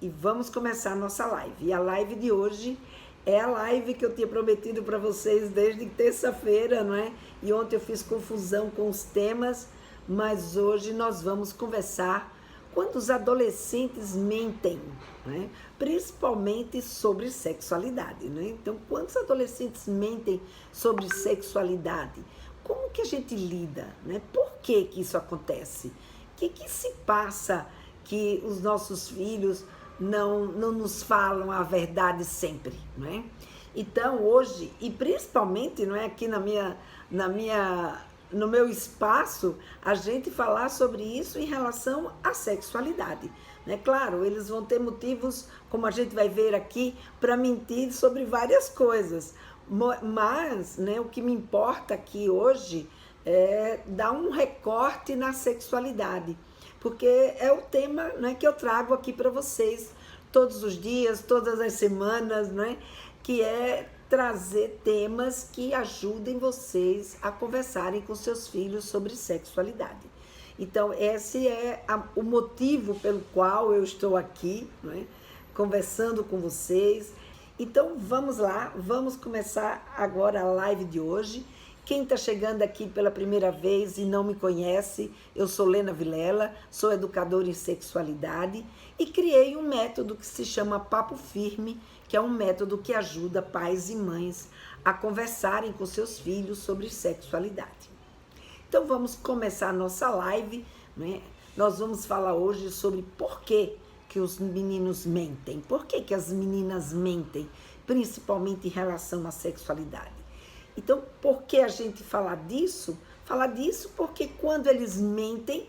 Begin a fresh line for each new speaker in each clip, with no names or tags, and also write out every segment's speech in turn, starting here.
e vamos começar a nossa live. E a live de hoje é a live que eu tinha prometido para vocês desde terça-feira, não é? E ontem eu fiz confusão com os temas, mas hoje nós vamos conversar quando os adolescentes mentem, né? Principalmente sobre sexualidade, né? Então, quando os adolescentes mentem sobre sexualidade, como que a gente lida, né? Por que que isso acontece? O que se passa que os nossos filhos não nos falam a verdade sempre, não é? Então, hoje, e principalmente, não é, aqui no meu espaço, a gente falar sobre isso em relação à sexualidade. Né? Claro, eles vão ter motivos, como a gente vai ver aqui, para mentir sobre várias coisas. Mas, né, o que me importa aqui hoje é dar um recorte na sexualidade, porque é o tema, né, que eu trago aqui para vocês todos os dias, todas as semanas, né, que é trazer temas que ajudem vocês a conversarem com seus filhos sobre sexualidade. Então, esse é o motivo pelo qual eu estou aqui, né, conversando com vocês. Então, vamos lá, vamos começar agora a live de hoje. Quem está chegando aqui pela primeira vez e não me conhece, eu sou Lena Vilela, sou educadora em sexualidade e criei um método que se chama Papo Firme, que é um método que ajuda pais e mães a conversarem com seus filhos sobre sexualidade. Então vamos começar a nossa live, né? Nós vamos falar hoje sobre por que os meninos mentem, por que as meninas mentem, principalmente em relação à sexualidade. Então, por que a gente fala disso? Falar disso porque quando eles mentem,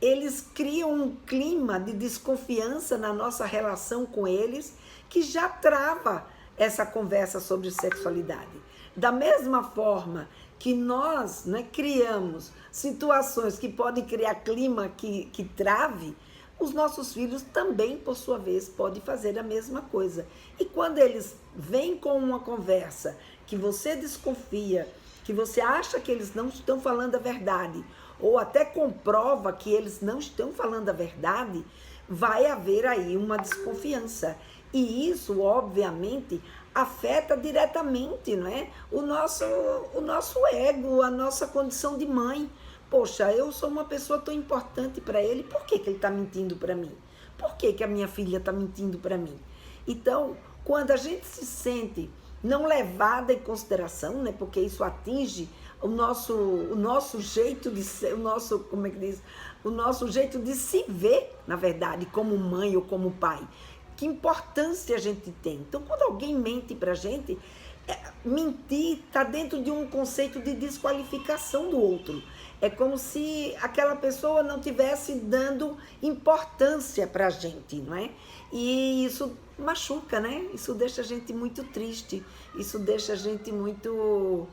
eles criam um clima de desconfiança na nossa relação com eles, que já trava essa conversa sobre sexualidade. Da mesma forma que nós, né, criamos situações que podem criar clima que trave, os nossos filhos também, por sua vez, podem fazer a mesma coisa. E quando eles vêm com uma conversa que você desconfia, que você acha que eles não estão falando a verdade, ou até comprova que eles não estão falando a verdade, vai haver aí uma desconfiança. E isso, obviamente, afeta diretamente, não é? o nosso ego, a nossa condição de mãe. Poxa, eu sou uma pessoa tão importante para ele, por que ele está mentindo para mim? Por que a minha filha está mentindo para mim? Então, quando a gente se sente não levada em consideração, né, porque isso atinge o nosso jeito de ser, o nosso jeito de se ver, na verdade, como mãe ou como pai. Que importância a gente tem. Então, quando alguém mente pra gente, mentir está dentro de um conceito de desqualificação do outro. É como se aquela pessoa não estivesse dando importância pra gente, não é? E isso machuca, né? Isso deixa a gente muito triste, isso deixa a gente muito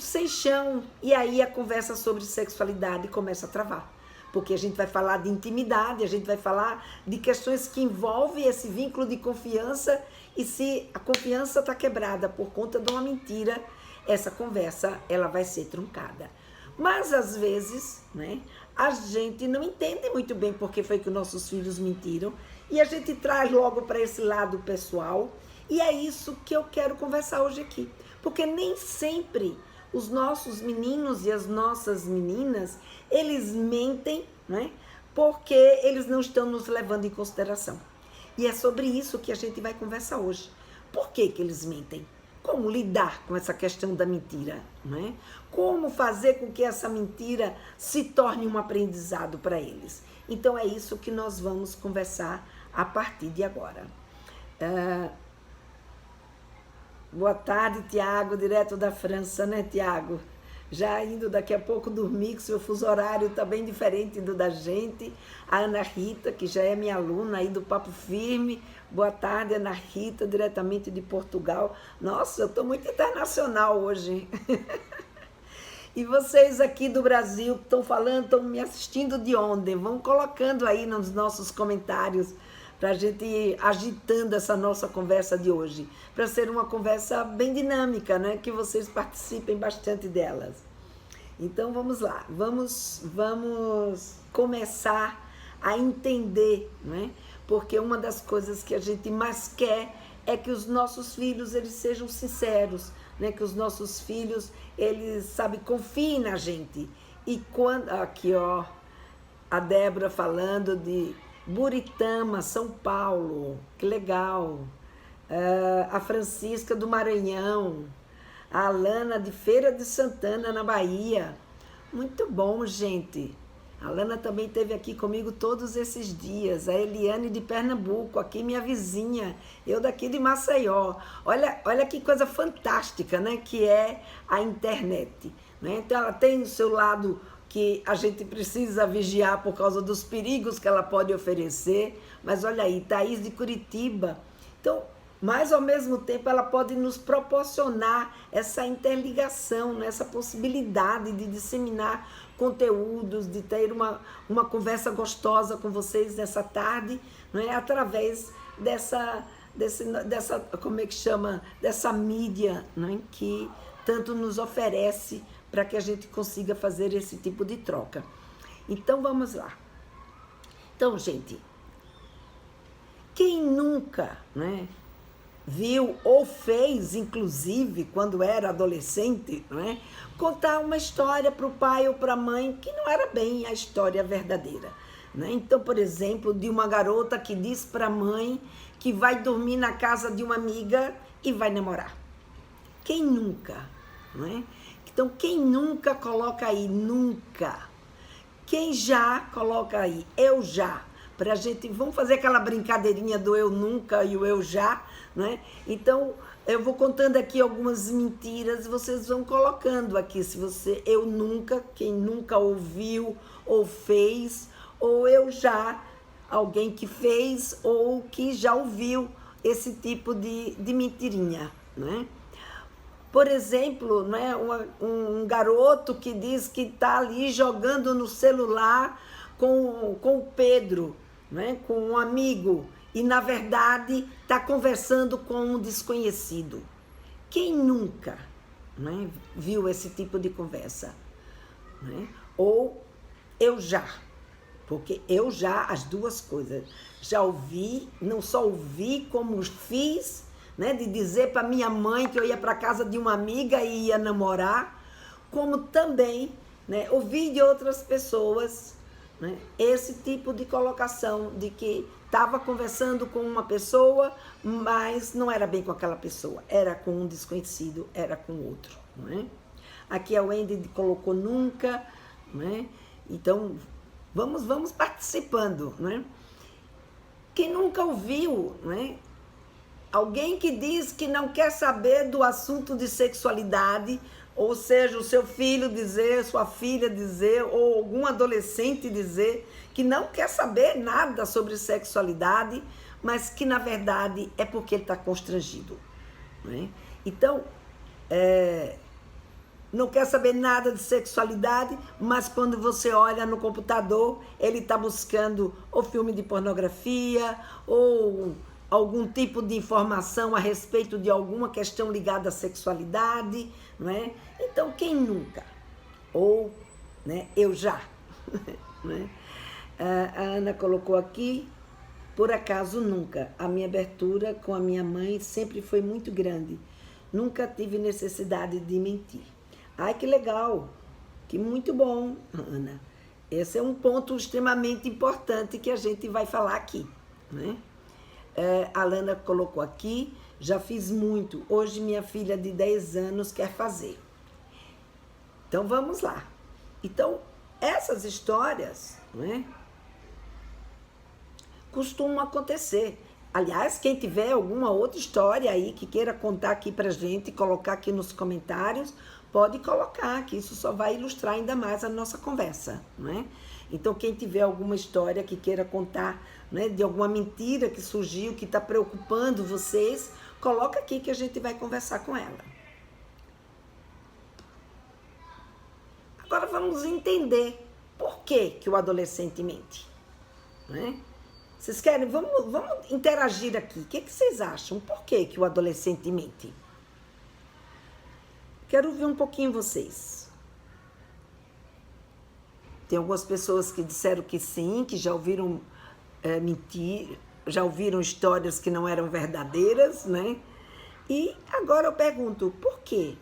sem chão. E aí a conversa sobre sexualidade começa a travar. Porque a gente vai falar de intimidade, a gente vai falar de questões que envolvem esse vínculo de confiança, e se a confiança está quebrada por conta de uma mentira, essa conversa ela vai ser truncada. Mas às vezes, né, a gente não entende muito bem por que foi que os nossos filhos mentiram, e a gente traz logo para esse lado pessoal, e é isso que eu quero conversar hoje aqui. Porque nem sempre os nossos meninos e as nossas meninas, eles mentem, né, porque eles não estão nos levando em consideração. E é sobre isso que a gente vai conversar hoje. Por que eles mentem? Como lidar com essa questão da mentira, né? Como fazer com que essa mentira se torne um aprendizado para eles? Então é isso que nós vamos conversar a partir de agora. Boa tarde, Tiago, direto da França, né, Tiago? Já indo daqui a pouco dormir, que seu fuso horário está bem diferente do da gente. A Ana Rita, que já é minha aluna aí do Papo Firme. Boa tarde, Ana Rita, diretamente de Portugal. Nossa, eu estou muito internacional hoje. E vocês aqui do Brasil que estão falando, estão me assistindo de onde? Vão colocando aí nos nossos comentários para a gente ir agitando essa nossa conversa de hoje, para ser uma conversa bem dinâmica, né? Que vocês participem bastante delas. Então vamos lá, vamos começar a entender, não é? Porque uma das coisas que a gente mais quer é que os nossos filhos eles sejam sinceros, né? Que os nossos filhos eles, sabe, confiem na gente. E quando aqui, ó, a Débora falando de Buritama, São Paulo, que legal. A Francisca do Maranhão, a Alana de Feira de Santana, na Bahia. Muito bom, gente. A Alana também esteve aqui comigo todos esses dias. A Eliane de Pernambuco, aqui minha vizinha. Eu daqui de Maceió. Olha que coisa fantástica, né? Que é a internet. Né? Então ela tem o seu lado que a gente precisa vigiar por causa dos perigos que ela pode oferecer. Mas olha aí, Thaís de Curitiba. Então, mas ao mesmo tempo ela pode nos proporcionar essa interligação, né? Essa possibilidade de disseminar conteúdos, de ter uma conversa gostosa com vocês nessa tarde, né? Através dessa, como é que chama? Dessa mídia, né? Que tanto nos oferece para que a gente consiga fazer esse tipo de troca. Então vamos lá. Então, gente, quem nunca, né? Viu ou fez, inclusive, quando era adolescente, né, contar uma história para o pai ou para a mãe que não era bem a história verdadeira. Né? Então, por exemplo, de uma garota que diz para a mãe que vai dormir na casa de uma amiga e vai namorar. Quem nunca? Né? Então, quem nunca coloca aí? Nunca. Quem já coloca aí? Eu já. Pra gente, vamos fazer aquela brincadeirinha do eu nunca e o eu já, né? Então, eu vou contando aqui algumas mentiras, vocês vão colocando aqui, se você, eu nunca, quem nunca ouviu ou fez, ou eu já, alguém que fez ou que já ouviu esse tipo de mentirinha, né? Por exemplo, né, um garoto que diz que está ali jogando no celular com o Pedro, né, com um amigo, e na verdade está conversando com um desconhecido. Quem nunca, né, viu esse tipo de conversa? Né? Ou eu já, porque eu já, as duas coisas, já ouvi, não só ouvi, como fiz, né, de dizer para minha mãe que eu ia para casa de uma amiga e ia namorar, como também, né, ouvi de outras pessoas, né, esse tipo de colocação de que estava conversando com uma pessoa, mas não era bem com aquela pessoa, era com um desconhecido, era com outro. Né? Aqui a Wendy colocou nunca, né? Então vamos participando. Né? Quem nunca ouviu, né? Alguém que diz que não quer saber do assunto de sexualidade, ou seja, o seu filho dizer, sua filha dizer, ou algum adolescente dizer que não quer saber nada sobre sexualidade, mas que na verdade é porque ele está constrangido. Né? Então, não quer saber nada de sexualidade, mas quando você olha no computador, ele está buscando ou filme de pornografia, ou algum tipo de informação a respeito de alguma questão ligada à sexualidade, não é? Então, quem nunca? Ou, né, eu já. Né? A Ana colocou aqui, por acaso nunca. A minha abertura com a minha mãe sempre foi muito grande. Nunca tive necessidade de mentir. Ai, que legal, que muito bom, Ana. Esse é um ponto extremamente importante que a gente vai falar aqui, né? A Lana colocou aqui, já fiz muito, hoje minha filha de 10 anos quer fazer. Então vamos lá. Então, essas histórias, né, costumam acontecer. Aliás, quem tiver alguma outra história aí que queira contar aqui pra gente, colocar aqui nos comentários, pode colocar, que isso só vai ilustrar ainda mais a nossa conversa, né? Então, quem tiver alguma história que queira contar, né, de alguma mentira que surgiu, que está preocupando vocês, coloca aqui que a gente vai conversar com ela. Agora vamos entender por que o adolescente mente. Né? Vocês querem? Vamos interagir aqui. O que vocês acham? Por que o adolescente mente? Quero ouvir um pouquinho vocês. Tem algumas pessoas que disseram que sim, que já ouviram mentir, já ouviram histórias que não eram verdadeiras, né? E agora eu pergunto, por quê?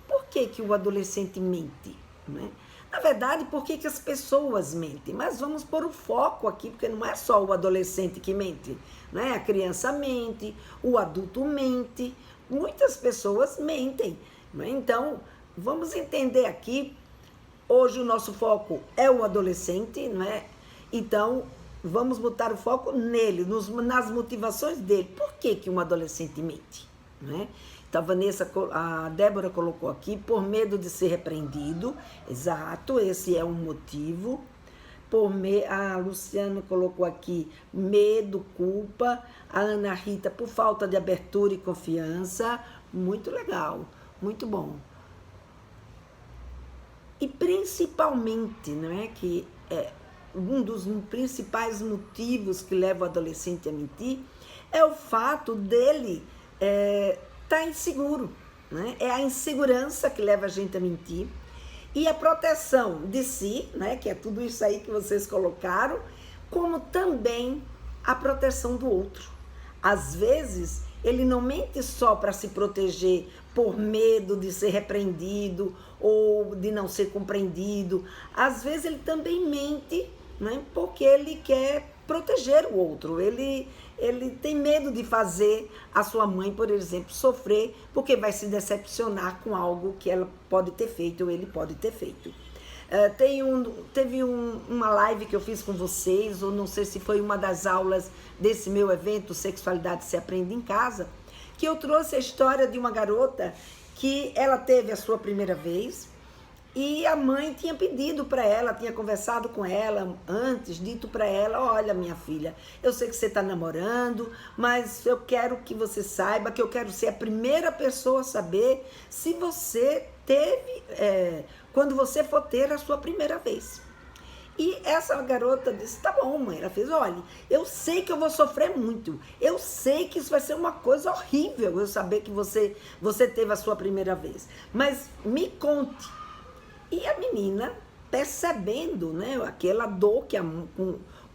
Por que que o adolescente mente, né? Na verdade, por que que as pessoas mentem? Mas vamos pôr o foco aqui, porque não é só o adolescente que mente, né? A criança mente, o adulto mente, muitas pessoas mentem, né? Então, vamos entender aqui. Hoje o nosso foco é o adolescente, não é? Então, vamos botar o foco nele, nas motivações dele. Por que que um adolescente mente? Não é? Então, a Débora colocou aqui, por medo de ser repreendido. Exato, esse é um motivo. A Luciana colocou aqui, medo, culpa. A Ana Rita, por falta de abertura e confiança. Muito legal, muito bom. E principalmente, não é, que um dos principais motivos que leva o adolescente a mentir é o fato dele estar inseguro, né? É a insegurança que leva a gente a mentir e a proteção de si, né? Que é tudo isso aí que vocês colocaram, como também a proteção do outro. Às vezes, ele não mente só para se proteger por medo de ser repreendido ou de não ser compreendido. Às vezes, ele também mente, né, porque ele quer proteger o outro. Ele tem medo de fazer a sua mãe, por exemplo, sofrer, porque vai se decepcionar com algo que ela pode ter feito ou ele pode ter feito. Teve uma live que eu fiz com vocês, ou não sei se foi uma das aulas desse meu evento, Sexualidade se Aprende em Casa, que eu trouxe a história de uma garota que ela teve a sua primeira vez e a mãe tinha pedido para ela, tinha conversado com ela antes, dito para ela, olha minha filha, eu sei que você está namorando, mas eu quero que você saiba que eu quero ser a primeira pessoa a saber se você teve, quando você for ter a sua primeira vez. E essa garota disse, tá bom mãe, ela fez, olha, eu sei que eu vou sofrer muito, eu sei que isso vai ser uma coisa horrível, eu saber que você teve a sua primeira vez, mas me conte. E a menina, percebendo, né, aquela dor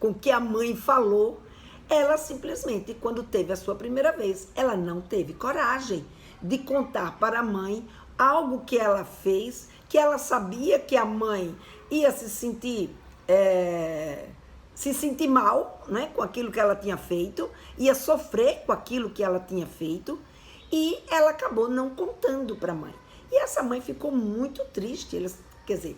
com que a mãe falou, ela simplesmente, quando teve a sua primeira vez, ela não teve coragem de contar para a mãe algo que ela fez, que ela sabia que a mãe ia se sentir mal, né, com aquilo que ela tinha feito, ia sofrer com aquilo que ela tinha feito, e ela acabou não contando para a mãe. E essa mãe ficou muito triste. Quer dizer,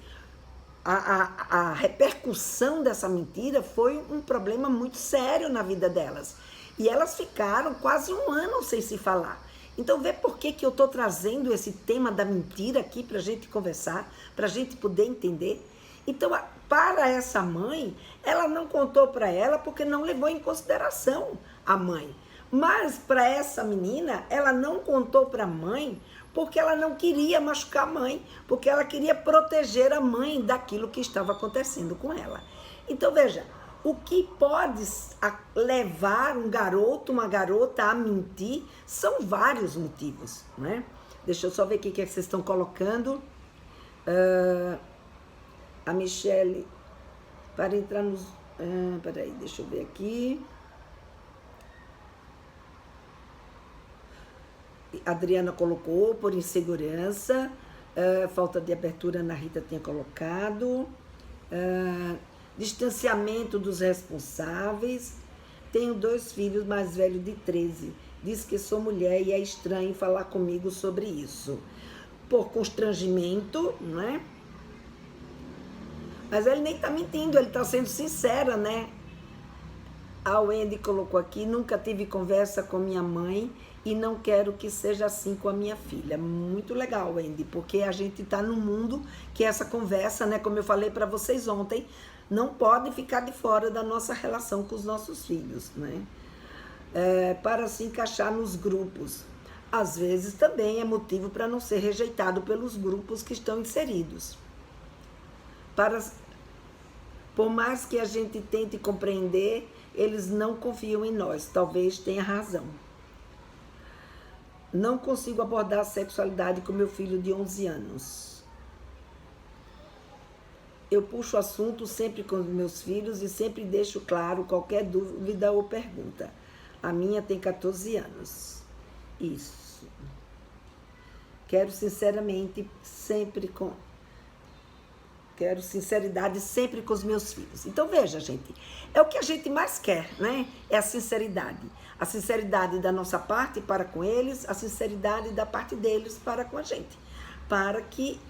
a repercussão dessa mentira foi um problema muito sério na vida delas. E elas ficaram quase um ano sem se falar. Então, vê por que eu estou trazendo esse tema da mentira aqui para a gente conversar, para a gente poder entender. Então, para essa mãe, ela não contou para ela porque não levou em consideração a mãe. Mas para essa menina, ela não contou para a mãe porque ela não queria machucar a mãe, porque ela queria proteger a mãe daquilo que estava acontecendo com ela. Então, veja, o que pode levar um garoto, uma garota a mentir são vários motivos, né? Deixa eu só ver o que vocês estão colocando. A Michele, para entrar nos... peraí, deixa eu ver aqui. A Adriana colocou por insegurança, falta de abertura, Ana Rita tinha colocado, distanciamento dos responsáveis. Tenho 2 filhos, mais velho de 13. Diz que sou mulher e é estranho falar comigo sobre isso. Por constrangimento, não é? Mas ele nem está mentindo, ele está sendo sincera, né? A Wendy colocou aqui, nunca tive conversa com minha mãe e não quero que seja assim com a minha filha. Muito legal, Wendy, porque a gente está num mundo que essa conversa, né, como eu falei para vocês ontem, não pode ficar de fora da nossa relação com os nossos filhos, né? Para se encaixar nos grupos. Às vezes também é motivo para não ser rejeitado pelos grupos que estão inseridos. Por mais que a gente tente compreender, eles não confiam em nós. Talvez tenha razão. Não consigo abordar a sexualidade com meu filho de 11 anos. Eu puxo o assunto sempre com os meus filhos e sempre deixo claro qualquer dúvida ou pergunta. A minha tem 14 anos. Isso. Quero sinceridade sempre com os meus filhos. Então, veja, gente, é o que a gente mais quer, né? É a sinceridade. A sinceridade da nossa parte para com eles, a sinceridade da parte deles para com a gente. Para que,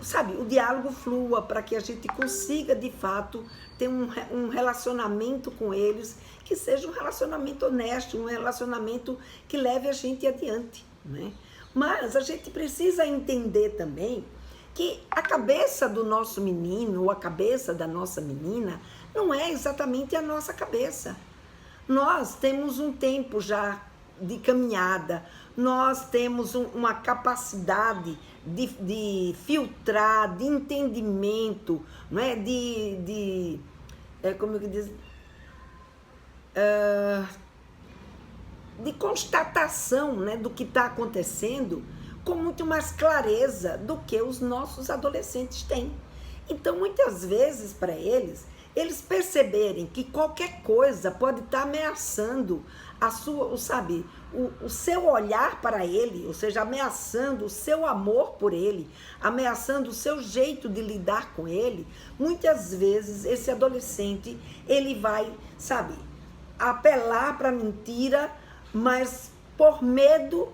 sabe, o diálogo flua, para que a gente consiga, de fato, ter um relacionamento com eles, que seja um relacionamento honesto, um relacionamento que leve a gente adiante, né? Mas a gente precisa entender também que a cabeça do nosso menino ou a cabeça da nossa menina não é exatamente a nossa cabeça. Nós temos um tempo já de caminhada, nós temos uma capacidade de filtrar, de entendimento, não é? Como eu diz? De constatação, né, do que está acontecendo com muito mais clareza do que os nossos adolescentes têm. Então, muitas vezes, para eles perceberem que qualquer coisa pode estar ameaçando o seu olhar para ele, ou seja, ameaçando o seu amor por ele, ameaçando o seu jeito de lidar com ele, muitas vezes esse adolescente, ele vai, apelar para a mentira, mas por medo,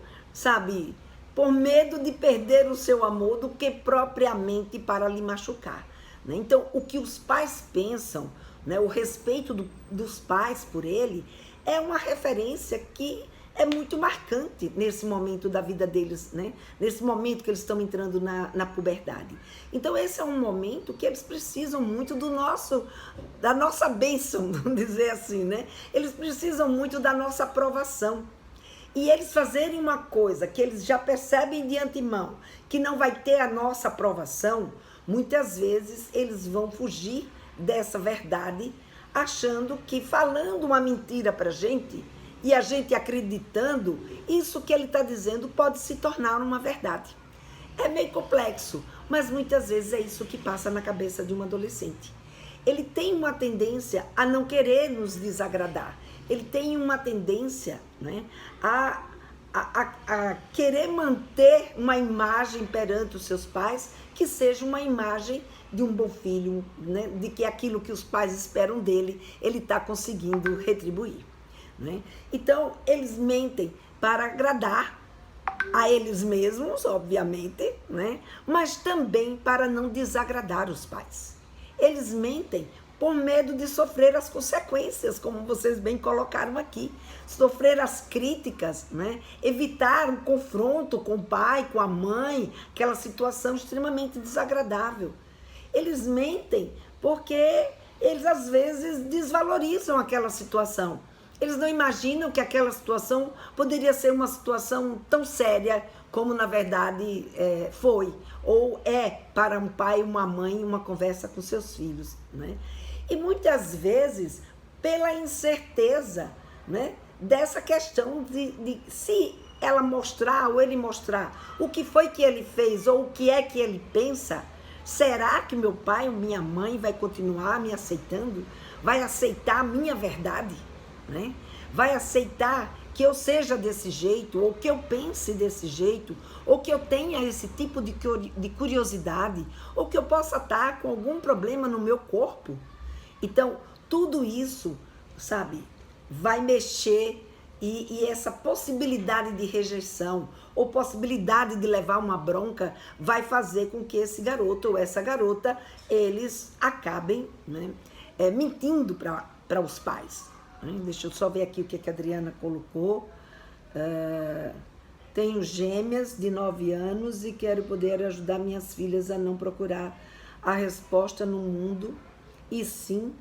por medo de perder o seu amor do que propriamente para lhe machucar, né? Então, o que os pais pensam, né, o respeito dos pais por ele, é uma referência que é muito marcante nesse momento da vida deles, né? Nesse momento que eles estão entrando na puberdade. Então, esse é um momento que eles precisam muito da nossa bênção, vamos dizer assim, né? Eles precisam muito da nossa aprovação. E eles fazerem uma coisa que eles já percebem de antemão, que não vai ter a nossa aprovação, muitas vezes eles vão fugir dessa verdade, achando que falando uma mentira para a gente, e a gente acreditando, isso que ele está dizendo pode se tornar uma verdade. É meio complexo, mas muitas vezes é isso que passa na cabeça de um adolescente. Ele tem uma tendência a não querer nos desagradar. Ele tem uma tendência, né, a querer manter uma imagem perante os seus pais que seja uma imagem de um bom filho, né, de que aquilo que os pais esperam dele, ele está conseguindo retribuir, né? Então, eles mentem para agradar a eles mesmos, obviamente, né, mas também para não desagradar os pais. Eles mentem por medo de sofrer as consequências, como vocês bem colocaram aqui, sofrer as críticas, né? Evitar um confronto com o pai, com a mãe, aquela situação extremamente desagradável. Eles mentem porque eles às vezes desvalorizam aquela situação. Eles não imaginam que aquela situação poderia ser uma situação tão séria como na verdade foi, ou é para um pai e uma mãe uma conversa com seus filhos, né? E muitas vezes, pela incerteza, né, dessa questão de se ela mostrar ou ele mostrar o que foi que ele fez ou o que é que ele pensa, será que meu pai ou minha mãe vai continuar me aceitando? Vai aceitar a minha verdade, né? Vai aceitar que eu seja desse jeito, ou que eu pense desse jeito, ou que eu tenha esse tipo de curiosidade, ou que eu possa estar com algum problema no meu corpo? Então, tudo isso, vai mexer e essa possibilidade de rejeição ou possibilidade de levar uma bronca vai fazer com que esse garoto ou essa garota, eles acabem, né, mentindo para os pais. Né? Deixa eu só ver aqui o que a Adriana colocou. Tenho gêmeas de 9 anos e quero poder ajudar minhas filhas a não procurar a resposta no mundo, e sim,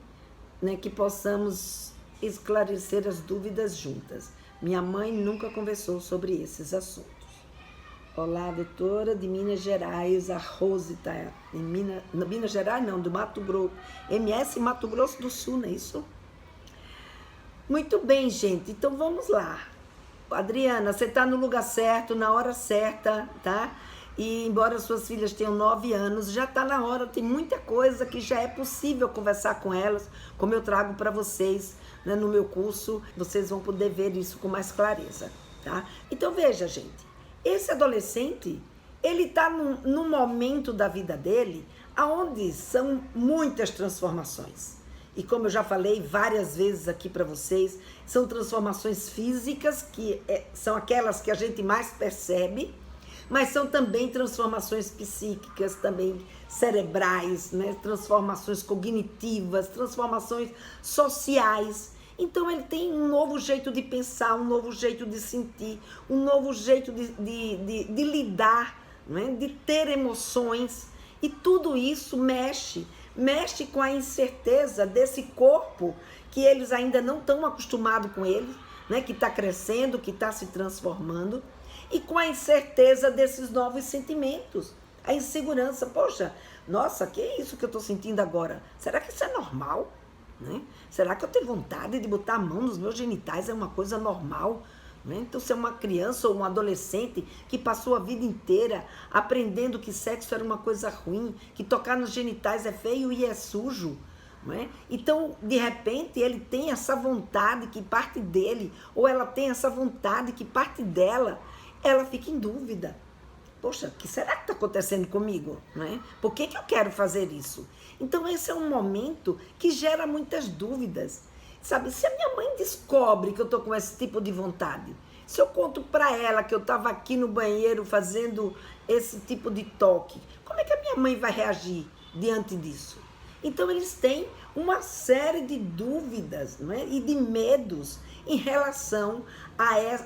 né, que possamos esclarecer as dúvidas juntas. Minha mãe nunca conversou sobre esses assuntos. Olá, doutora, de Minas Gerais, a Rose está em Minas Gerais, não, do Mato Grosso, MS Mato Grosso do Sul, não é isso? Muito bem, gente, então vamos lá. Adriana, você está no lugar certo, na hora certa, tá? E embora suas filhas tenham 9 anos, já está na hora, tem muita coisa que já é possível conversar com elas, como eu trago para vocês, né, no meu curso, vocês vão poder ver isso com mais clareza, tá? Então veja, gente, esse adolescente, ele está num momento da vida dele, onde são muitas transformações. E como eu já falei várias vezes aqui para vocês, são transformações físicas, que são aquelas que a gente mais percebe, mas são também transformações psíquicas, também cerebrais, né? Transformações cognitivas, transformações sociais. Então ele tem um novo jeito de pensar, um novo jeito de sentir, um novo jeito de lidar, né? De ter emoções. E tudo isso mexe com a incerteza desse corpo que eles ainda não estão acostumados com ele, né? Que está crescendo, que está se transformando. E com a incerteza desses novos sentimentos, a insegurança. Poxa, nossa, que é isso que eu estou sentindo agora? Será que isso é normal? Né? Será que eu tenho vontade de botar a mão nos meus genitais? É uma coisa normal? Né? Então, se é uma criança ou um adolescente que passou a vida inteira aprendendo que sexo era uma coisa ruim, que tocar nos genitais é feio e é sujo, não é? Então, de repente, ele tem essa vontade que parte dele, ou ela tem essa vontade que parte dela, ela fica em dúvida. Poxa, o que será que está acontecendo comigo? Né? Por que eu quero fazer isso? Então, esse é um momento que gera muitas dúvidas. Sabe, se a minha mãe descobre que eu estou com esse tipo de vontade, se eu conto para ela que eu estava aqui no banheiro fazendo esse tipo de toque, como é que a minha mãe vai reagir diante disso? Então, eles têm uma série de dúvidas, não é? E de medos em relação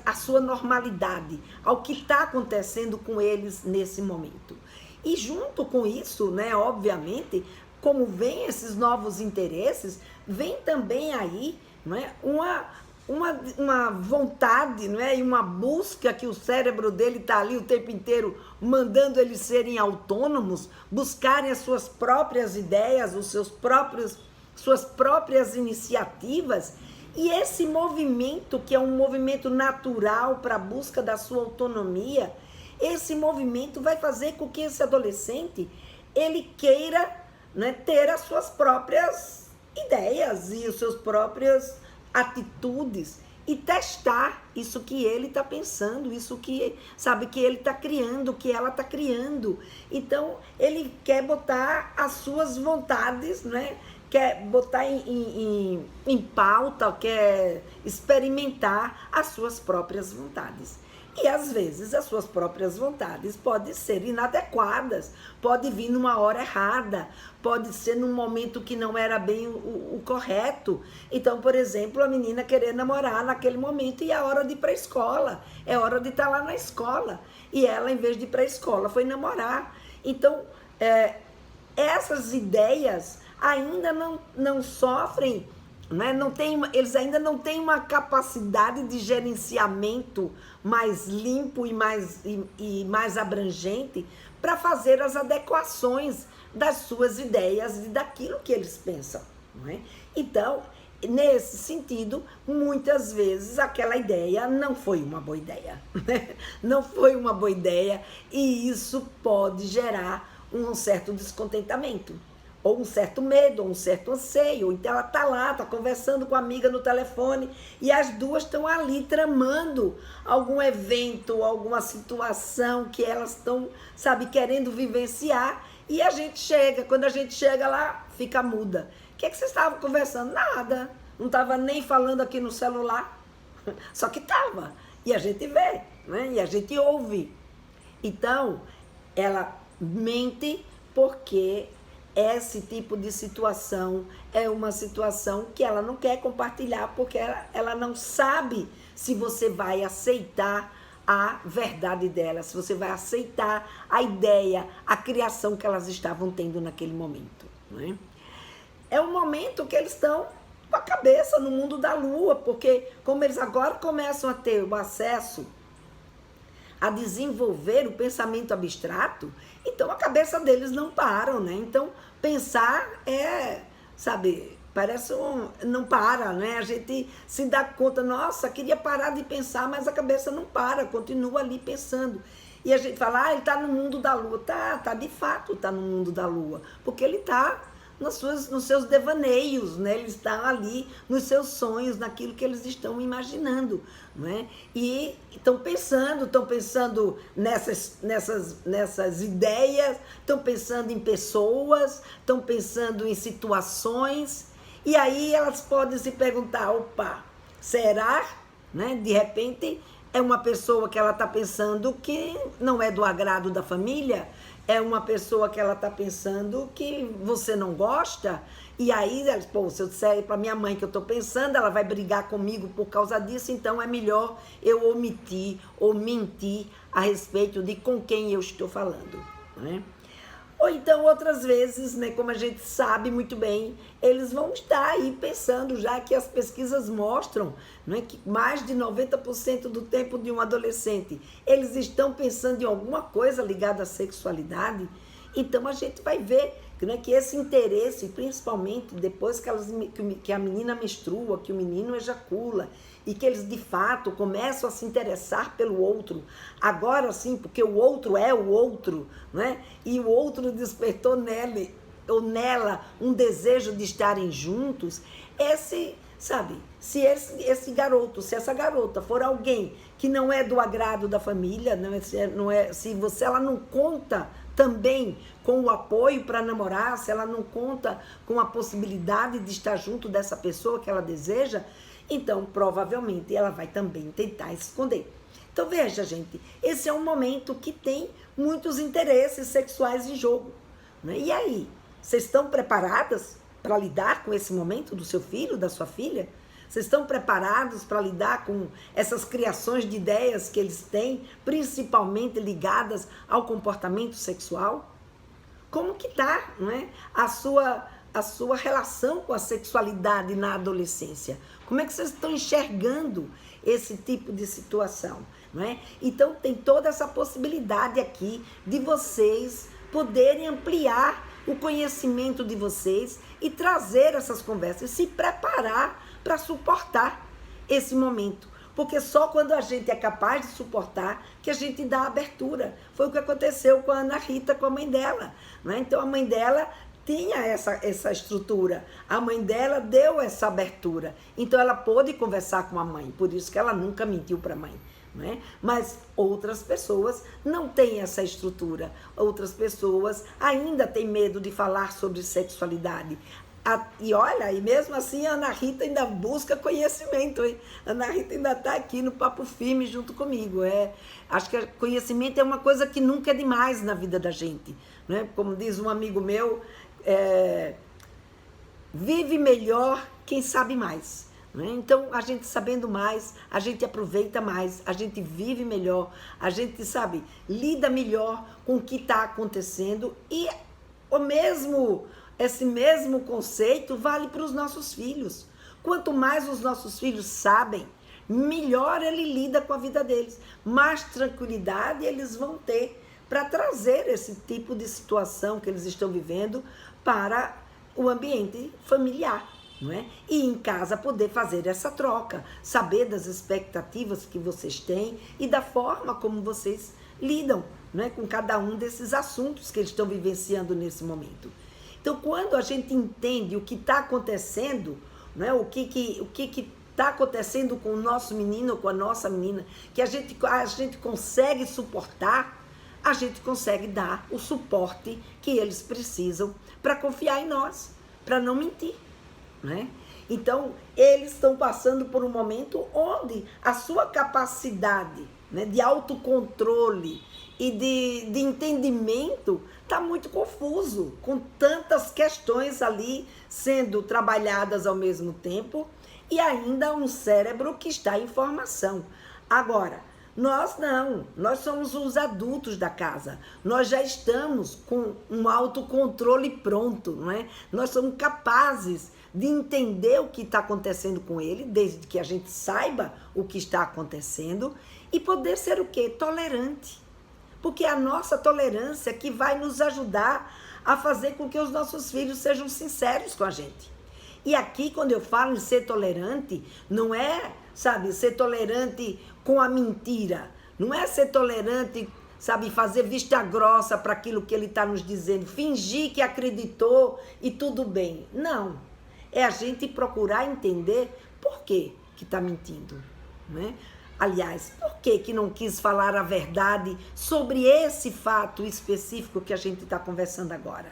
a sua normalidade, ao que está acontecendo com eles nesse momento. E junto com isso, né, obviamente, como vem esses novos interesses, vem também aí, não é, uma vontade, não é, e uma busca que o cérebro dele está ali o tempo inteiro mandando eles serem autônomos, buscarem as suas próprias ideias, suas próprias iniciativas. E esse movimento, que é um movimento natural para a busca da sua autonomia, esse movimento vai fazer com que esse adolescente, ele queira, né, ter as suas próprias ideias e as suas próprias atitudes e testar isso que ele está pensando, isso que, sabe, que ele está criando, que ela está criando. Então, ele quer botar as suas vontades, né? Quer botar em pauta, quer experimentar as suas próprias vontades. E às vezes as suas próprias vontades podem ser inadequadas, pode vir numa hora errada, pode ser num momento que não era bem o correto. Então, por exemplo, a menina querer namorar naquele momento e é hora de ir para a escola, é hora de estar lá na escola. E ela, em vez de ir para a escola, foi namorar. Então, essas ideias ainda não sofrem, né? Eles ainda não têm uma capacidade de gerenciamento mais limpo e mais abrangente para fazer as adequações das suas ideias e daquilo que eles pensam. Né? Então, nesse sentido, muitas vezes aquela ideia não foi uma boa ideia. Né? Não foi uma boa ideia e isso pode gerar um certo descontentamento. Ou um certo medo, ou um certo anseio. Então ela está lá, está conversando com a amiga no telefone e as duas estão ali tramando algum evento, alguma situação que elas estão, sabe, querendo vivenciar. E a gente chega, quando a gente chega lá, fica muda. O que vocês estavam conversando? Nada. Não estava nem falando aqui no celular. Só que estava. E a gente vê, né? E a gente ouve. Então, ela mente porque esse tipo de situação é uma situação que ela não quer compartilhar porque ela não sabe se você vai aceitar a verdade dela, se você vai aceitar a ideia, a criação que elas estavam tendo naquele momento. Né? É um momento que eles estão com a cabeça no mundo da lua, porque como eles agora começam a ter o acesso a desenvolver o pensamento abstrato, então a cabeça deles não param, né? Então, pensar sabe, parece não para, né? A gente se dá conta, nossa, queria parar de pensar, mas a cabeça não para, continua ali pensando. E a gente fala, ele está no mundo da lua. Tá, de fato está no mundo da lua. Porque ele está nos seus devaneios, né? Eles estão ali nos seus sonhos, naquilo que eles estão imaginando, não é? E estão pensando nessas ideias, estão pensando em pessoas, estão pensando em situações, e aí elas podem se perguntar, opa, será, né? De repente é uma pessoa que ela está pensando que não é do agrado da família, é uma pessoa que ela está pensando que você não gosta, e aí, pô, se eu disser para minha mãe que eu estou pensando, ela vai brigar comigo por causa disso, então é melhor eu omitir ou mentir a respeito de com quem eu estou falando, né? Ou então, outras vezes, né, como a gente sabe muito bem, eles vão estar aí pensando, já que as pesquisas mostram, né, que mais de 90% do tempo de um adolescente, eles estão pensando em alguma coisa ligada à sexualidade. Então, a gente vai ver, né, que esse interesse, principalmente depois que a menina menstrua, que o menino ejacula, e que eles de fato começam a se interessar pelo outro, agora sim, porque o outro é o outro, né? E o outro despertou nele ou nela um desejo de estarem juntos, se esse garoto, se essa garota for alguém que não é do agrado da família, se ela não conta também com o apoio para namorar, se ela não conta com a possibilidade de estar junto dessa pessoa que ela deseja, então provavelmente ela vai também tentar esconder. Então veja, gente, esse é um momento que tem muitos interesses sexuais em jogo, né? E aí, vocês estão preparadas para lidar com esse momento do seu filho, da sua filha? Vocês estão preparados para lidar com essas criações de ideias que eles têm, principalmente ligadas ao comportamento sexual? Como que está, não é, a sua relação com a sexualidade na adolescência? Como é que vocês estão enxergando esse tipo de situação, não é? Então tem toda essa possibilidade aqui de vocês poderem ampliar o conhecimento de vocês e trazer essas conversas, se preparar para suportar esse momento. Porque só quando a gente é capaz de suportar que a gente dá abertura. Foi o que aconteceu com a Ana Rita, com a mãe dela, né? Então a mãe dela tinha essa estrutura, a mãe dela deu essa abertura, então ela pôde conversar com a mãe, por isso que ela nunca mentiu para a mãe, né? Mas outras pessoas não têm essa estrutura, outras pessoas ainda têm medo de falar sobre sexualidade. E olha, e mesmo assim a Ana Rita ainda busca conhecimento, hein? A Ana Rita ainda está aqui no Papo Firme junto comigo. Acho que conhecimento é uma coisa que nunca é demais na vida da gente, né? Como diz um amigo meu, vive melhor quem sabe mais, né? Então, a gente sabendo mais, a gente aproveita mais, a gente vive melhor, a gente, lida melhor com o que está acontecendo, e esse mesmo conceito vale para os nossos filhos. Quanto mais os nossos filhos sabem, melhor ele lida com a vida deles, mais tranquilidade eles vão ter para trazer esse tipo de situação que eles estão vivendo para o ambiente familiar, não é? E em casa poder fazer essa troca, saber das expectativas que vocês têm e da forma como vocês lidam, não é, com cada um desses assuntos que eles estão vivenciando nesse momento. Então, quando a gente entende o que está acontecendo, não é, o que está acontecendo com o nosso menino ou com a nossa menina, que a gente consegue suportar, a gente consegue dar o suporte que eles precisam para confiar em nós, para não mentir, né? Então, eles estão passando por um momento onde a sua capacidade, né, de autocontrole e de entendimento está muito confuso, com tantas questões ali sendo trabalhadas ao mesmo tempo e ainda um cérebro que está em formação. Agora, nós não, nós somos os adultos da casa, nós já estamos com um autocontrole pronto, não é? Nós somos capazes de entender o que está acontecendo com ele, desde que a gente saiba o que está acontecendo, e poder ser o quê? Tolerante. Porque é a nossa tolerância que vai nos ajudar a fazer com que os nossos filhos sejam sinceros com a gente. E aqui, quando eu falo em ser tolerante, não é, ser tolerante com a mentira. Não é ser tolerante sabe, fazer vista grossa para aquilo que ele está nos dizendo, fingir que acreditou e tudo bem. Não. É a gente procurar entender por que está mentindo, né? Aliás, por que não quis falar a verdade sobre esse fato específico que a gente está conversando agora?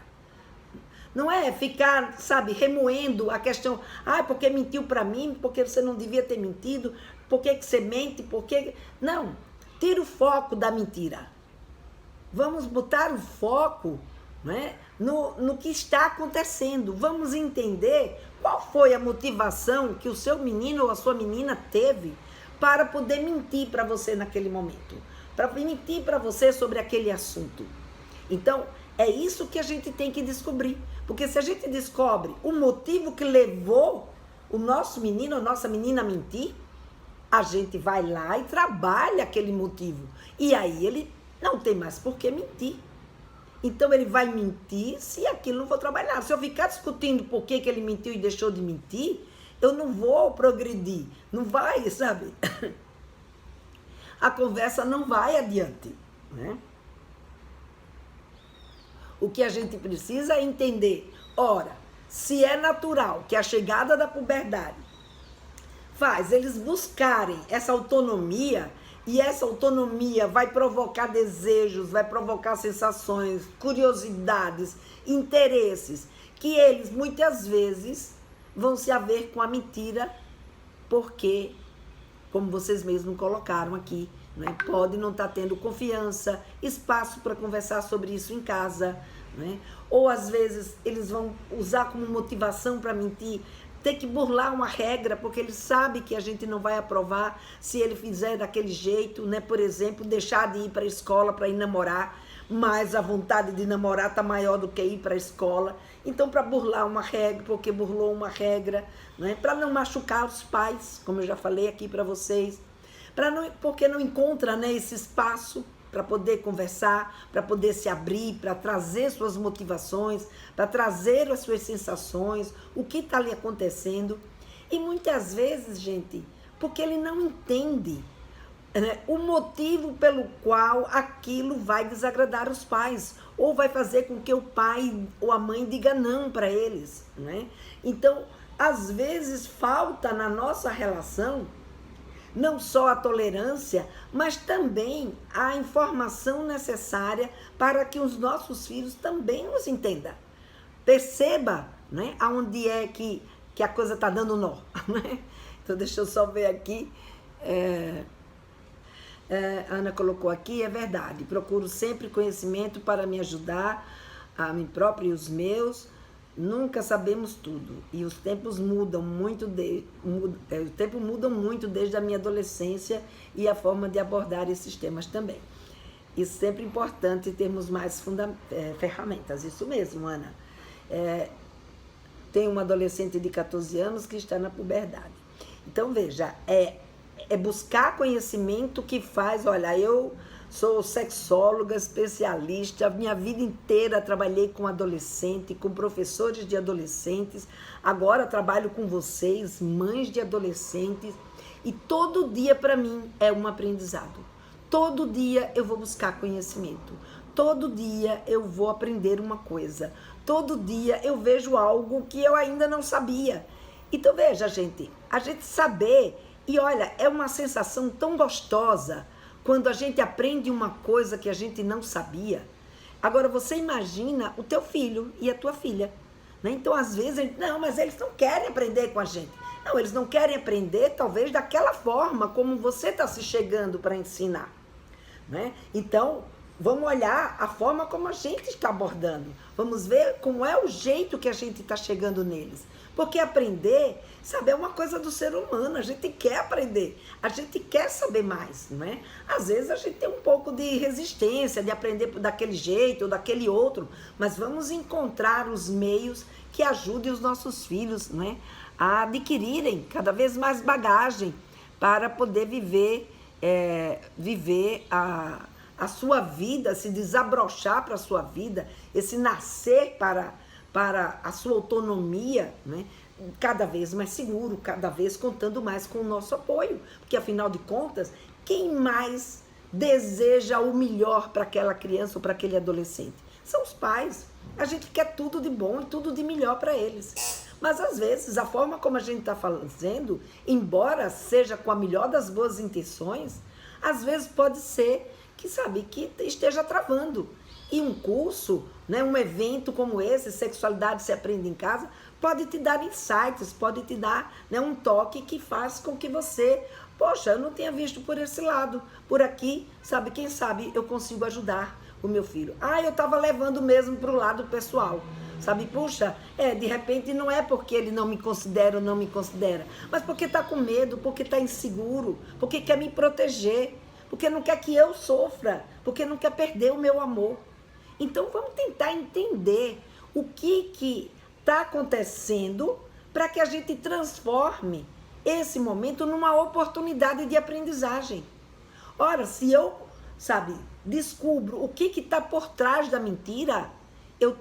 Não é ficar, sabe, remoendo a questão, porque mentiu para mim, porque você não devia ter mentido, por que você mente, por que... Não, tira o foco da mentira. Vamos botar o foco, né, no que está acontecendo. Vamos entender qual foi a motivação que o seu menino ou a sua menina teve para poder mentir para você naquele momento, para mentir para você sobre aquele assunto. Então, é isso que a gente tem que descobrir. Porque se a gente descobre o motivo que levou o nosso menino ou nossa menina a mentir, a gente vai lá e trabalha aquele motivo. E aí ele não tem mais por que mentir. Então ele vai mentir se aquilo não for trabalhado. Se eu ficar discutindo por que ele mentiu e deixou de mentir, eu não vou progredir. Não vai, sabe? A conversa não vai adiante, né? O que a gente precisa é entender, ora, se é natural que a chegada da puberdade faz eles buscarem essa autonomia, e essa autonomia vai provocar desejos, vai provocar sensações, curiosidades, interesses, que eles muitas vezes vão se haver com a mentira, porque, como vocês mesmos colocaram aqui, né, pode não estar tendo confiança, espaço para conversar sobre isso em casa, né? Ou às vezes eles vão usar como motivação para mentir, ter que burlar uma regra, porque ele sabe que a gente não vai aprovar se ele fizer daquele jeito, né? Por exemplo, deixar de ir para a escola para ir namorar, mas a vontade de namorar está maior do que ir para a escola. Então, para burlar uma regra, porque burlou uma regra, né? Para não machucar os pais, como eu já falei aqui para vocês, porque não encontra, né, esse espaço para poder conversar, para poder se abrir, para trazer suas motivações, para trazer as suas sensações, o que está ali acontecendo. E muitas vezes, gente, porque ele não entende, né, o motivo pelo qual aquilo vai desagradar os pais, ou vai fazer com que o pai ou a mãe diga não para eles, né? Então, às vezes falta na nossa relação não só a tolerância, mas também a informação necessária para que os nossos filhos também nos entendam. Perceba, né, aonde é que a coisa está dando nó. Né? Então, deixa eu só ver aqui. Ana colocou aqui, é verdade. Procuro sempre conhecimento para me ajudar, a mim próprio e os meus. Nunca sabemos tudo e os tempos mudam muito, o tempo muda muito desde a minha adolescência e a forma de abordar esses temas também. E sempre é importante termos mais ferramentas, isso mesmo, Ana. Tem uma adolescente de 14 anos que está na puberdade. Então, veja, é buscar conhecimento que faz, olha, eu sou sexóloga, especialista, a minha vida inteira trabalhei com adolescente, com professores de adolescentes, agora trabalho com vocês, mães de adolescentes, e todo dia para mim é um aprendizado. Todo dia eu vou buscar conhecimento, todo dia eu vou aprender uma coisa, todo dia eu vejo algo que eu ainda não sabia. Então veja, gente, a gente saber, e olha, é uma sensação tão gostosa, quando a gente aprende uma coisa que a gente não sabia. Agora, você imagina o teu filho e a tua filha, né? Então, às vezes, não, mas eles não querem aprender com a gente. Não, eles não querem aprender, talvez, daquela forma como você está se chegando para ensinar, né? Então, vamos olhar a forma como a gente está abordando. Vamos ver como é o jeito que a gente está chegando neles. Porque aprender, sabe, é uma coisa do ser humano, a gente quer aprender, a gente quer saber mais, não é? Às vezes a gente tem um pouco de resistência, de aprender daquele jeito ou daquele outro, mas vamos encontrar os meios que ajudem os nossos filhos, não é? A adquirirem cada vez mais bagagem para poder viver a sua vida, se desabrochar para a sua vida, esse nascer para a sua autonomia, né? Cada vez mais seguro, cada vez contando mais com o nosso apoio, porque afinal de contas, quem mais deseja o melhor para aquela criança ou para aquele adolescente? São os pais. A gente quer tudo de bom e tudo de melhor para eles. Mas às vezes a forma como a gente está fazendo, embora seja com a melhor das boas intenções, às vezes pode ser que, sabe, que esteja travando. E um curso, né, um evento como esse, Sexualidade se Aprende em Casa, pode te dar insights, pode te dar, né, um toque que faz com que você, poxa, eu não tinha visto por esse lado, por aqui, sabe, quem sabe eu consigo ajudar o meu filho. Eu estava levando mesmo para o lado pessoal, sabe, puxa, de repente não é porque ele não me considera ou não me considera, mas porque está com medo, porque está inseguro, porque quer me proteger, porque não quer que eu sofra, porque não quer perder o meu amor. Então vamos tentar entender o que está acontecendo para que a gente transforme esse momento numa oportunidade de aprendizagem. Ora, se eu, sabe, descubro o que está por trás da mentira, eu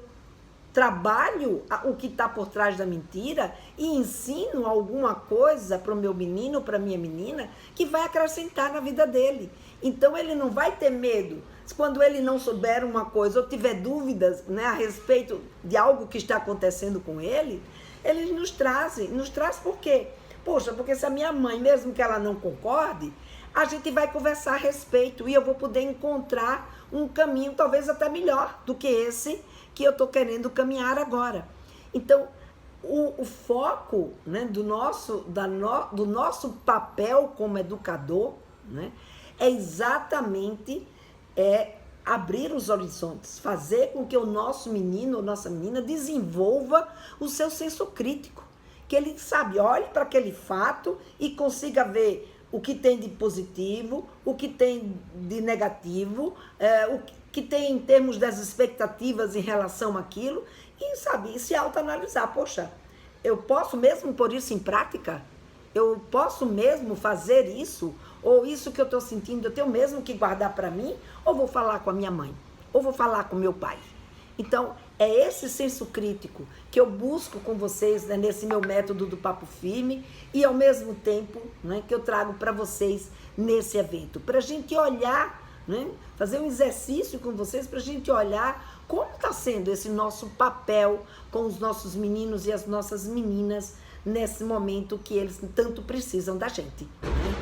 trabalho o que está por trás da mentira e ensino alguma coisa para o meu menino, para a minha menina, que vai acrescentar na vida dele. Então ele não vai ter medo. Quando ele não souber uma coisa ou tiver dúvidas, né, a respeito de algo que está acontecendo com ele, eles nos trazem. Nos traz por quê? Poxa, porque se a minha mãe, mesmo que ela não concorde, a gente vai conversar a respeito e eu vou poder encontrar um caminho talvez até melhor do que esse que eu estou querendo caminhar agora. Então, o foco, né, do nosso papel como educador, né, é exatamente abrir os horizontes, fazer com que o nosso menino ou nossa menina desenvolva o seu senso crítico, que ele, sabe, olhe para aquele fato e consiga ver o que tem de positivo, o que tem de negativo, o que tem em termos das expectativas em relação àquilo, e, sabe, se autoanalisar. Poxa, eu posso mesmo pôr isso em prática? Eu posso mesmo fazer isso? Ou isso que eu estou sentindo, eu tenho mesmo que guardar para mim? Ou vou falar com a minha mãe? Ou vou falar com meu pai? Então, é esse senso crítico que eu busco com vocês, né, nesse meu método do Papo Firme e, ao mesmo tempo, né, que eu trago para vocês nesse evento. Para a gente olhar, né, fazer um exercício com vocês, para a gente olhar como está sendo esse nosso papel com os nossos meninos e as nossas meninas nesse momento que eles tanto precisam da gente, né?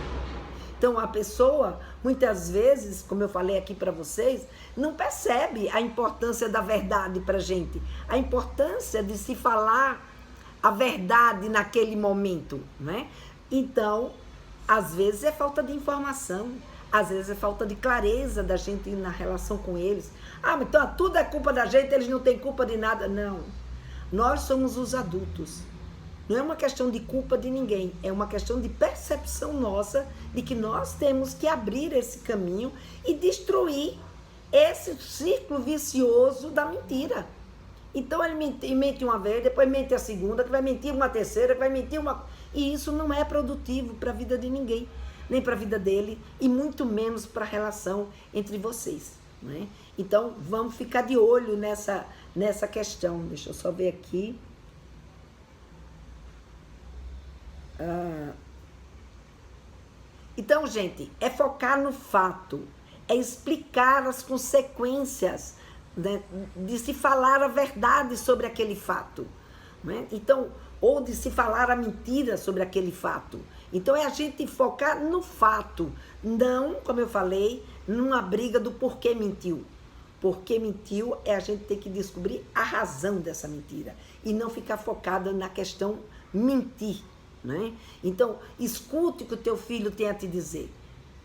Então, a pessoa, muitas vezes, como eu falei aqui para vocês, não percebe a importância da verdade para a gente, a importância de se falar a verdade naquele momento, né? Então, às vezes é falta de informação, às vezes é falta de clareza da gente na relação com eles. Então tudo é culpa da gente, eles não têm culpa de nada. Não, nós somos os adultos. Não é uma questão de culpa de ninguém, é uma questão de percepção nossa de que nós temos que abrir esse caminho e destruir esse círculo vicioso da mentira. Então ele mente uma vez, depois mente a segunda, que vai mentir uma terceira, que vai mentir uma... E isso não é produtivo para a vida de ninguém, nem para a vida dele, e muito menos para a relação entre vocês, né? Então vamos ficar de olho nessa questão. Deixa eu só ver aqui. Então, gente, é focar no fato, é explicar as consequências, né, de se falar a verdade sobre aquele fato, né? Então, ou de se falar a mentira sobre aquele fato. Então, é a gente focar no fato, não, como eu falei, numa briga do porquê mentiu. Porque mentiu é a gente ter que descobrir a razão dessa mentira e não ficar focada na questão mentir, né? Então, escute o que o teu filho tem a te dizer.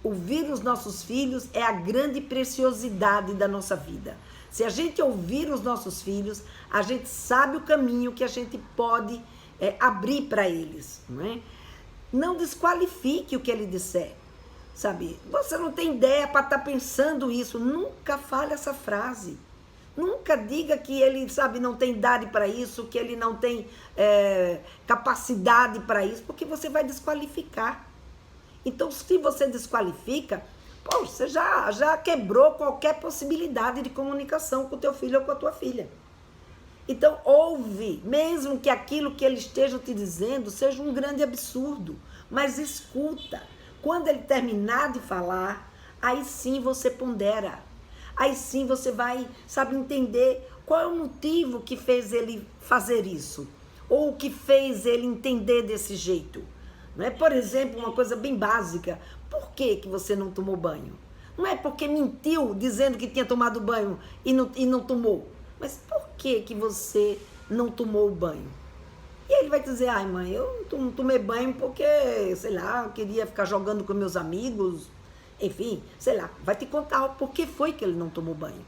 Ouvir os nossos filhos é a grande preciosidade da nossa vida. Se a gente ouvir os nossos filhos, a gente sabe o caminho que a gente pode abrir para eles, né? Não desqualifique o que ele disser, sabe? Você não tem ideia para estar pensando isso. Nunca fale essa frase. Nunca diga que ele, sabe, não tem idade para isso, que ele não tem capacidade para isso, porque você vai desqualificar. Então, se você desqualifica, você já quebrou qualquer possibilidade de comunicação com o teu filho ou com a tua filha. Então, ouve, mesmo que aquilo que ele esteja te dizendo seja um grande absurdo, mas escuta. Quando ele terminar de falar, aí sim você pondera. Aí sim você vai, sabe, entender qual é o motivo que fez ele fazer isso. Ou o que fez ele entender desse jeito. Não é, por exemplo, uma coisa bem básica. Por que você não tomou banho? Não é porque mentiu dizendo que tinha tomado banho e não tomou. Mas por que você não tomou o banho? E aí ele vai dizer, ai mãe, eu não tomei banho porque, sei lá, eu queria ficar jogando com meus amigos. Enfim, sei lá, vai te contar por que foi que ele não tomou banho.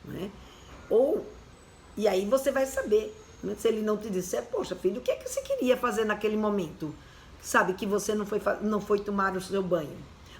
Né? E aí você vai saber. Né? Se ele não te disser, poxa filho, o que é que você queria fazer naquele momento? Sabe, que você não foi tomar o seu banho.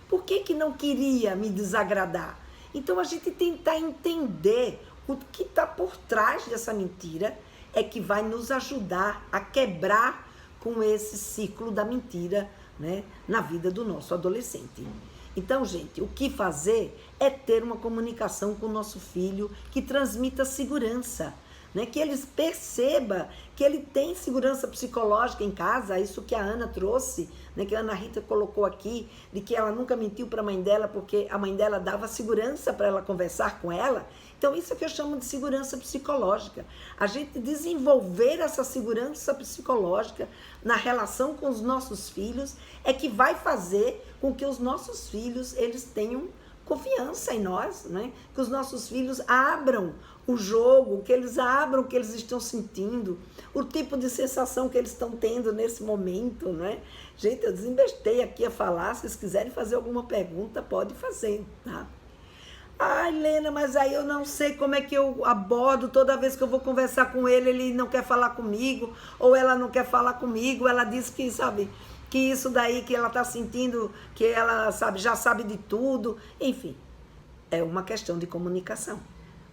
Por que não queria me desagradar? Então a gente tentar entender o que está por trás dessa mentira é que vai nos ajudar a quebrar com esse ciclo da mentira, né, na vida do nosso adolescente. Então, gente, o que fazer é ter uma comunicação com o nosso filho que transmita segurança, né? Que eles percebam que ele tem segurança psicológica em casa, isso que a Ana trouxe, né? Que a Ana Rita colocou aqui, de que ela nunca mentiu para a mãe dela porque a mãe dela dava segurança para ela conversar com ela. Então, isso é que eu chamo de segurança psicológica. A gente desenvolver essa segurança psicológica na relação com os nossos filhos é que vai fazer com que os nossos filhos, eles tenham confiança em nós, né? Que os nossos filhos abram o jogo, que eles abram o que eles estão sentindo, o tipo de sensação que eles estão tendo nesse momento, né? Gente, eu desembestei aqui a falar, se vocês quiserem fazer alguma pergunta, pode fazer, tá? Ai, Lena, mas aí eu não sei como é que eu abordo, toda vez que eu vou conversar com ele, ele não quer falar comigo, ou ela não quer falar comigo, ela diz que, sabe, que isso daí que ela está sentindo, que ela, sabe, já sabe de tudo, enfim, é uma questão de comunicação,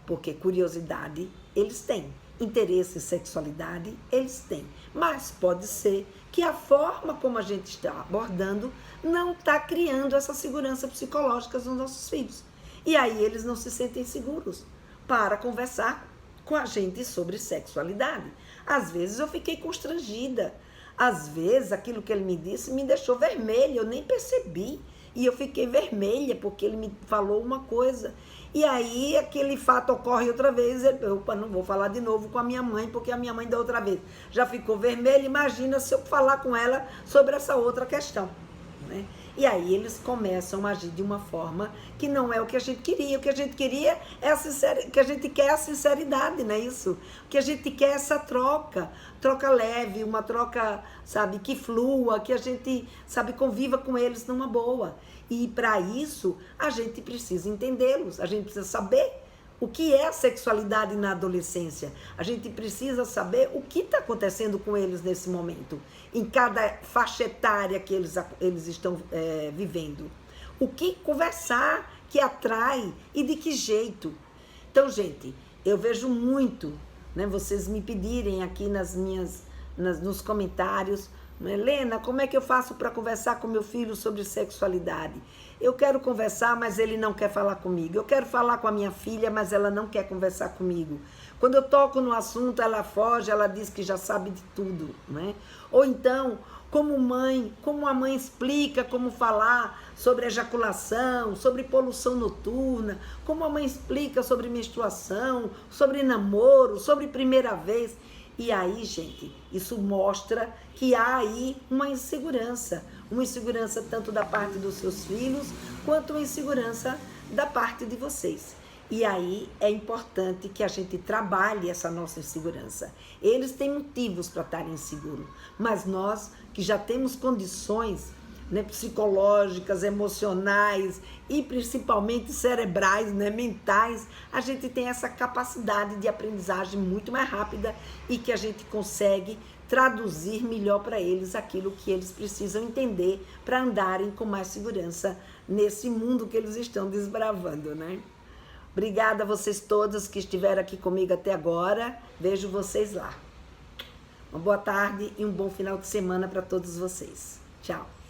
porque curiosidade eles têm, interesse em sexualidade eles têm, mas pode ser que a forma como a gente está abordando não está criando essa segurança psicológica nos nossos filhos. E aí eles não se sentem seguros para conversar com a gente sobre sexualidade. Às vezes eu fiquei constrangida. Às vezes aquilo que ele me disse me deixou vermelha, eu nem percebi. E eu fiquei vermelha porque ele me falou uma coisa. E aí aquele fato ocorre outra vez. Opa, não vou falar de novo com a minha mãe, porque a minha mãe da outra vez já ficou vermelha. Imagina se eu falar com ela sobre essa outra questão, né? E aí eles começam a agir de uma forma que não é o que a gente queria. O que a gente queria é a sinceridade, que a gente quer a sinceridade, não é isso? O que a gente quer é essa troca leve, uma troca, sabe, que flua, que a gente, sabe, conviva com eles numa boa. E para isso a gente precisa entendê-los, a gente precisa saber o que é a sexualidade na adolescência. A gente precisa saber o que está acontecendo com eles nesse momento, em cada faixa etária que eles estão vivendo. O que conversar que atrai e de que jeito. Então, gente, eu vejo muito, né, vocês me pedirem aqui nos comentários, Helena, como é que eu faço para conversar com meu filho sobre sexualidade? Eu quero conversar, mas ele não quer falar comigo. Eu quero falar com a minha filha, mas ela não quer conversar comigo. Quando eu toco no assunto, ela foge, ela diz que já sabe de tudo, né? Ou então, como a mãe explica como falar sobre ejaculação, sobre poluição noturna, como a mãe explica sobre menstruação, sobre namoro, sobre primeira vez. E aí, gente, isso mostra que há aí uma insegurança tanto da parte dos seus filhos, quanto uma insegurança da parte de vocês. E aí é importante que a gente trabalhe essa nossa insegurança. Eles têm motivos para estarem inseguros, mas nós que já temos condições, né, psicológicas, emocionais e principalmente cerebrais, né, mentais, a gente tem essa capacidade de aprendizagem muito mais rápida e que a gente consegue traduzir melhor para eles aquilo que eles precisam entender para andarem com mais segurança nesse mundo que eles estão desbravando, né? Obrigada a vocês todos que estiveram aqui comigo até agora. Vejo vocês lá. Uma boa tarde e um bom final de semana para todos vocês. Tchau.